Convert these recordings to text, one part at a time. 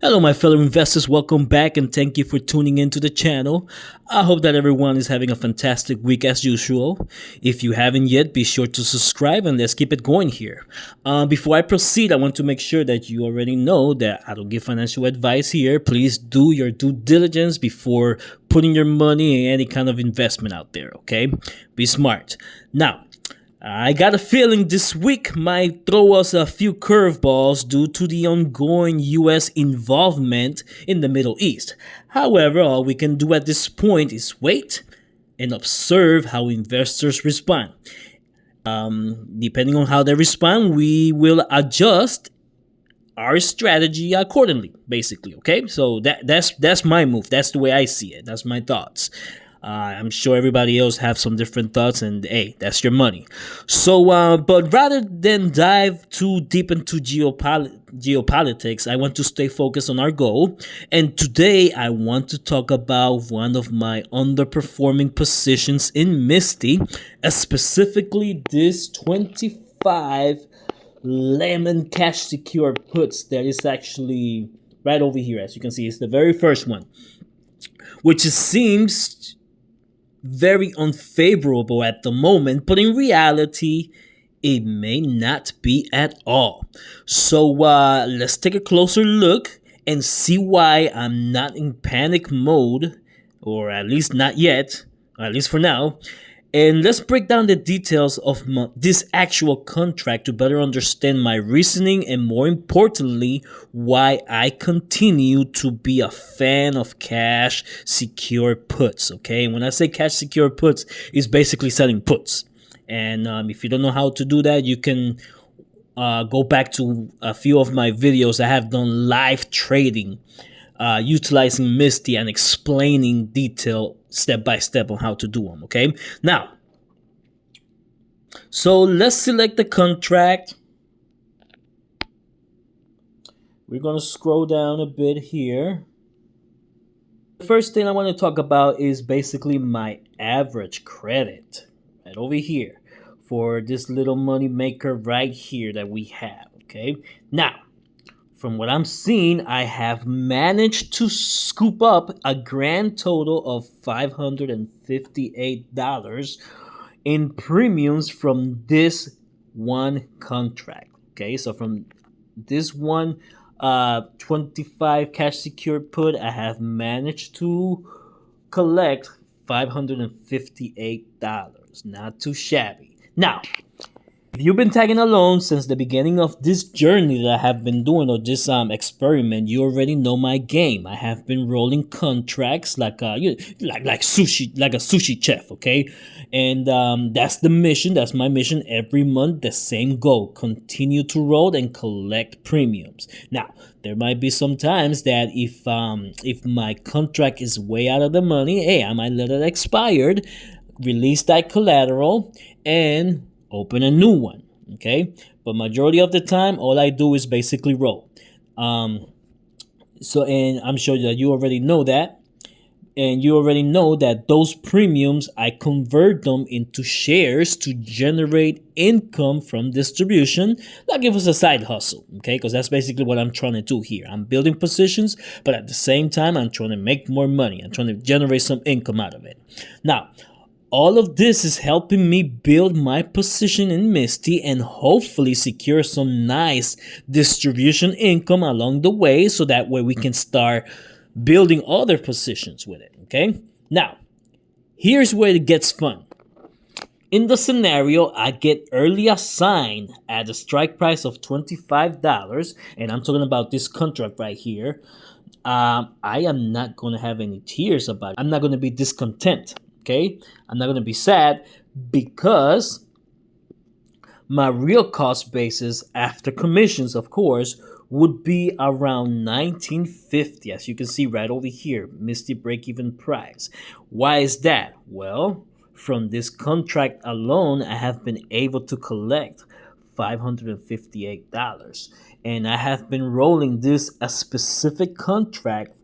Hello, my fellow investors. Welcome back and thank you for tuning into the channel. I hope that everyone is having a fantastic week as usual. If you haven't yet, be sure to subscribe and let's keep it going here. Before I proceed, I want to make sure that you already know that I don't give financial advice here. Please do your due diligence before putting your money in any kind of investment out there, okay? Be smart. Now, I got a feeling this week might throw us a few curveballs due to the ongoing US involvement in the Middle East. However, all we can do at this point is wait and observe how investors respond. Depending on how they respond, we will adjust our strategy accordingly, basically, okay? So that's my move. That's the way I see it. That's my thoughts. I'm sure everybody else have some different thoughts, and hey, that's your money. So, but rather than dive too deep into geopolitics, I want to stay focused on our goal. And today, I want to talk about one of my underperforming positions in MSTY, specifically this 25 lemon cash secure puts that is actually right over here. As you can see, it's the very first one, which seems very unfavorable at the moment, but in reality it may not be at all. So let's take a closer look and see why I'm not in panic mode, or at least not yet, or at least for now. And let's break down the details of this actual contract to better understand my reasoning and, more importantly, why I continue to be a fan of cash secure puts. Okay, and when I say cash secure puts, it's basically selling puts. And if you don't know how to do that, you can go back to a few of my videos. I have done live trading utilizing MSTY and explaining detail step by step on how to do them. Okay, now, so let's select the contract. We're gonna scroll down a bit here. The first thing I want to talk about is basically my average credit right over here for this little money maker right here that we have. Okay, now, from what I'm seeing, I have managed to scoop up a grand total of $558 in premiums from this one contract. Okay, so from this one 25 cash secured put, I have managed to collect $558. Not too shabby. Now, if you've been tagging along since the beginning of this journey that I have been doing, or this experiment, you already know my game. I have been rolling contracts like sushi, like a sushi chef, okay? And that's the mission. That's my mission every month. The same goal: continue to roll and collect premiums. Now, there might be some times that if my contract is way out of the money, hey, I might let it expire, release that collateral, and open a new one. Okay, but majority of the time, all I do is basically roll. So, and I'm sure that you already know that, and you already know that those premiums, I convert them into shares to generate income from distribution. That gives us a side hustle, okay? Because that's basically what I'm trying to do here. I'm building positions, but at the same time, I'm trying to make more money. I'm trying to generate some income out of it. Now, all of this is helping me build my position in MSTY and hopefully secure some nice distribution income along the way, so that way we can start building other positions with it, okay? Now, here's where it gets fun. In the scenario, I get early assigned at a strike price of $25, and I'm talking about this contract right here. I am not going to have any tears about it. I'm not going to be discontent. Okay, I'm not going to be sad, because my real cost basis after commissions, of course, would be around $19.50, as you can see right over here, MSTY break-even price. Why is that? Well, from this contract alone, I have been able to collect $558, and I have been rolling this a specific contract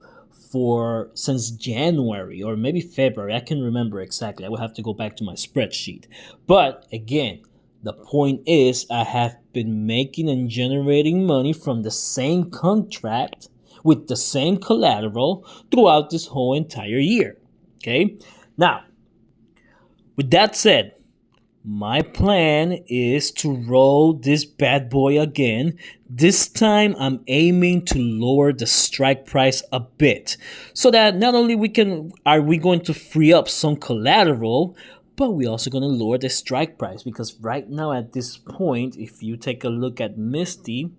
since January or maybe February. I can't remember exactly. I will have to go back to my spreadsheet. But again, the point is, I have been making and generating money from the same contract with the same collateral throughout this whole entire year. Okay? Now, with that said, my plan is to roll this bad boy again. This time I'm aiming to lower the strike price a bit so that not only are we going to free up some collateral, but we're also going to lower the strike price, because right now at this point, if you take a look at Misty,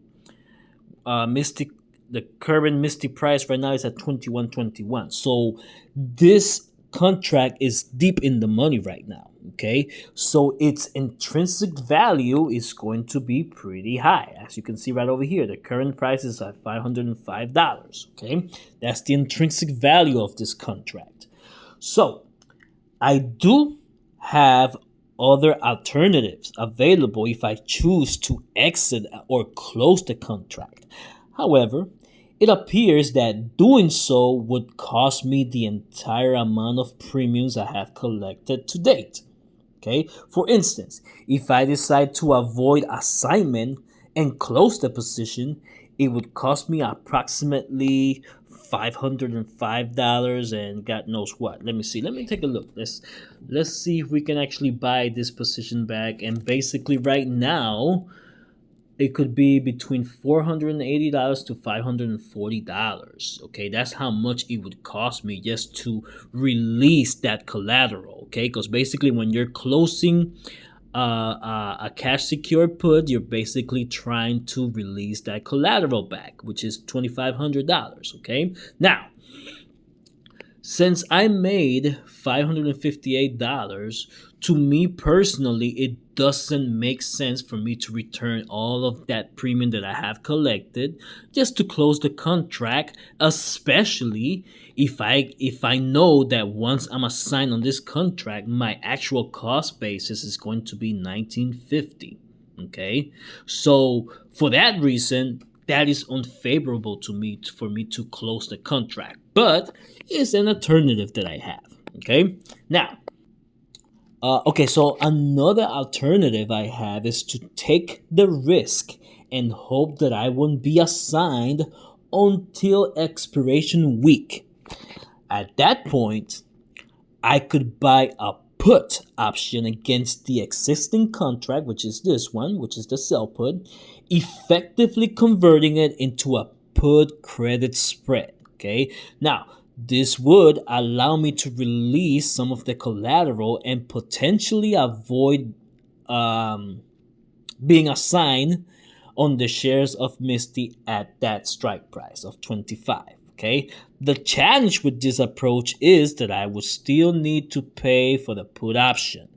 the current Misty price right now is at 21.21. So this contract is deep in the money right now. Okay, so its intrinsic value is going to be pretty high. As you can see right over here, the current price is at $505. Okay, that's the intrinsic value of this contract. So I do have other alternatives available if I choose to exit or close the contract. However, it appears that doing so would cost me the entire amount of premiums I have collected to date. Okay, for instance, if I decide to avoid assignment and close the position, it would cost me approximately $505 and God knows what. Let me see. Let me take a look. Let's see if we can actually buy this position back. And basically right now, it could be between $480 to $540. Okay, that's how much it would cost me just to release that collateral. Okay, because basically when you're closing a cash secured put, you're basically trying to release that collateral back, which is $2,500. Okay, now since I made $558, to me personally, it doesn't make sense for me to return all of that premium that I have collected just to close the contract, especially if I know that once I'm assigned on this contract, my actual cost basis is going to be $1950. Okay, so for that reason, that is unfavorable to me for me to close the contract, but it's an alternative that I have. Okay, now, so another alternative I have is to take the risk and hope that I won't be assigned until expiration week. At that point, I could buy a put option against the existing contract, which is this one, which is the sell put, effectively converting it into a put credit spread. Okay, now this would allow me to release some of the collateral and potentially avoid being assigned on the shares of Misty at that strike price of 25. Okay, the challenge with this approach is that I would still need to pay for the put option,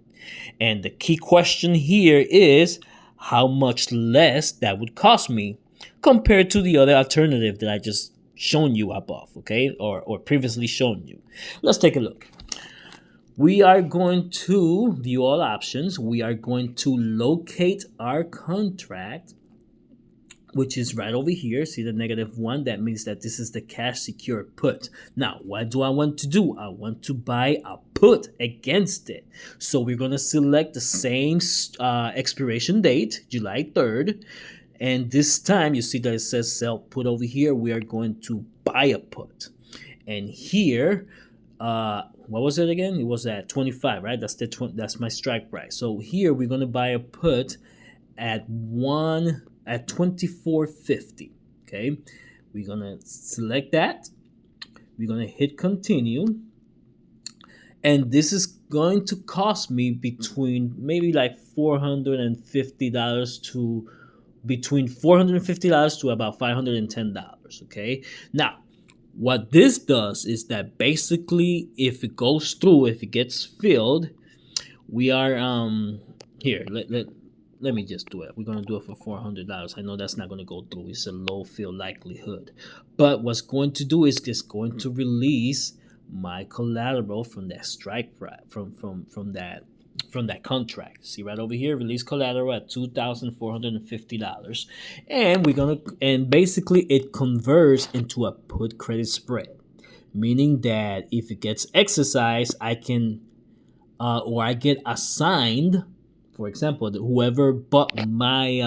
and the key question here is how much less that would cost me compared to the other alternative that I just shown you above, okay, or previously shown you. Let's take a look. We are going to view all options. We are going to locate our contract, which is right over here. See the -1? That means that this is the cash secure put. Now, what do I want to do? I want to buy a put against it. So we're going to select the same expiration date, July 3rd. And this time, you see that it says sell put over here. We are going to buy a put. And here, what was it again? It was at 25, right? That's my strike price. So here, we're going to buy a put at 24.50. Okay, we're gonna select that. We're gonna hit continue, and this is going to cost me between maybe like $450 to about $510. Okay, now what this does is that basically, if it goes through, if it gets filled, we are here. Let me just do it. We're going to do it for $400. I know that's not going to go through. It's a low fill likelihood. But what's going to do is just going to release my collateral from that strike price, from that contract. See right over here, release collateral at $2,450. And basically it converts into a put credit spread, meaning that if it gets exercised, I can or I get assigned. For example, whoever bought my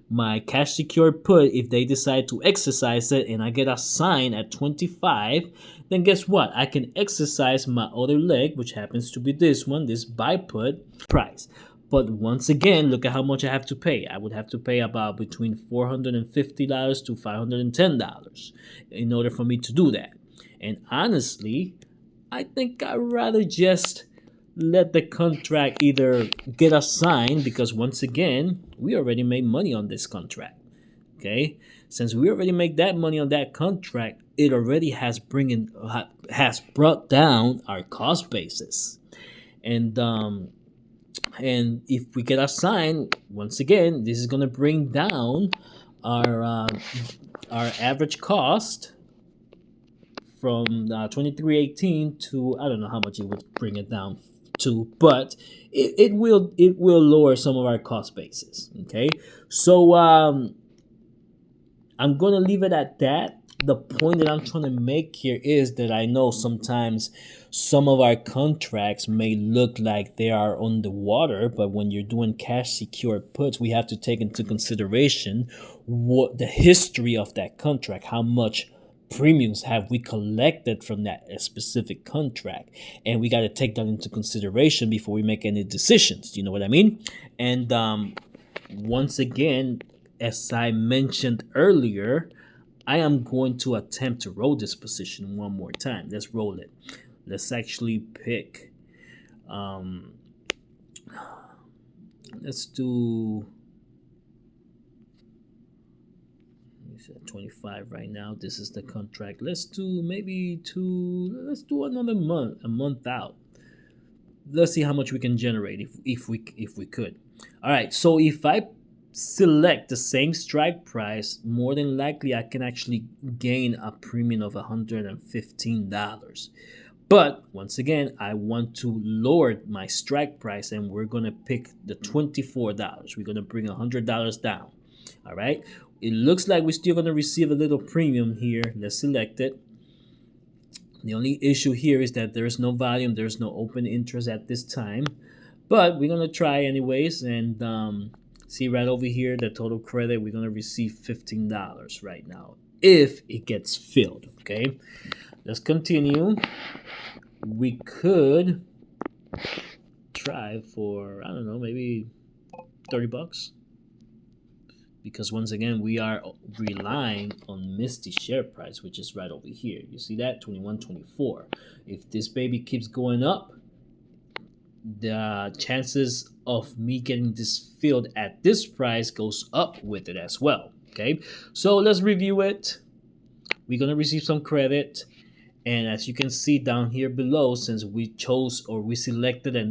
my cash secured put, if they decide to exercise it and I get a sign at 25, then guess what? I can exercise my other leg, which happens to be this one, this buy put price. But once again, look at how much I have to pay. I would have to pay about between $450 to $510 in order for me to do that. And honestly, I think I'd rather just let the contract either get assigned, because once again, we already made money on this contract. Okay, since we already make that money on that contract, it already has brought down our cost basis. And if we get assigned, once again, this is gonna bring down our average cost from 2318 to, I don't know how much it would bring it down to, but it will lower some of our cost basis. Okay, so I'm gonna leave it at that. The point that I'm trying to make here is that I know sometimes some of our contracts may look like they are on the water, but when you're doing cash secured puts, we have to take into consideration what the history of that contract, how much premiums have we collected from that specific contract, and we got to take that into consideration before we make any decisions. You know what I mean? And once again, as I mentioned earlier, I am going to attempt to roll this position one more time. Let's roll it. Let's actually pick. Let's do. It's at 25 right now. This is the contract. Let's do maybe two. Let's do another month, a month out. Let's see how much we can generate if we could. All right. So if I select the same strike price, more than likely I can actually gain a premium of $115. But once again, I want to lower my strike price, and we're gonna pick the $24. We're gonna bring $100 down. All right. It looks like we're still gonna receive a little premium here. Let's select it. The only issue here is that there's no volume, there's no open interest at this time, but we're gonna try anyways. And see right over here, the total credit, we're gonna receive $15 right now if it gets filled. Okay, let's continue. We could try for, I don't know, maybe $30, because once again we are relying on MSTY share price, which is right over here. You see that 21.24. If this baby keeps going up, the chances of me getting this filled at this price goes up with it as well. Okay, so let's review it. We're gonna receive some credit, and as you can see down here below, since we chose or we selected a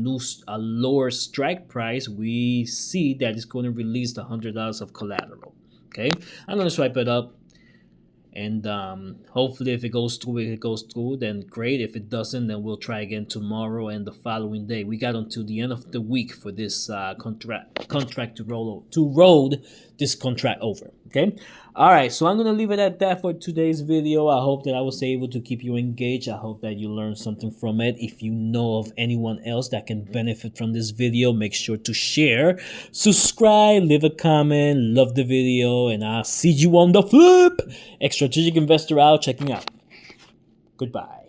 lower strike price, we see that it's going to release the $100 of collateral. Okay, I'm gonna swipe it up, and hopefully if it goes through, then great. If it doesn't, then we'll try again tomorrow and the following day. We got until the end of the week for this contract to roll this contract over. Okay, all right, so I'm gonna leave it at that for today's video. I hope that I was able to keep you engaged. I hope that you learned something from it. If you know of anyone else that can benefit from this video, make sure to share, subscribe, leave a comment, love the video, and I'll see you on the flip. Strategic Investor out, checking out. Goodbye.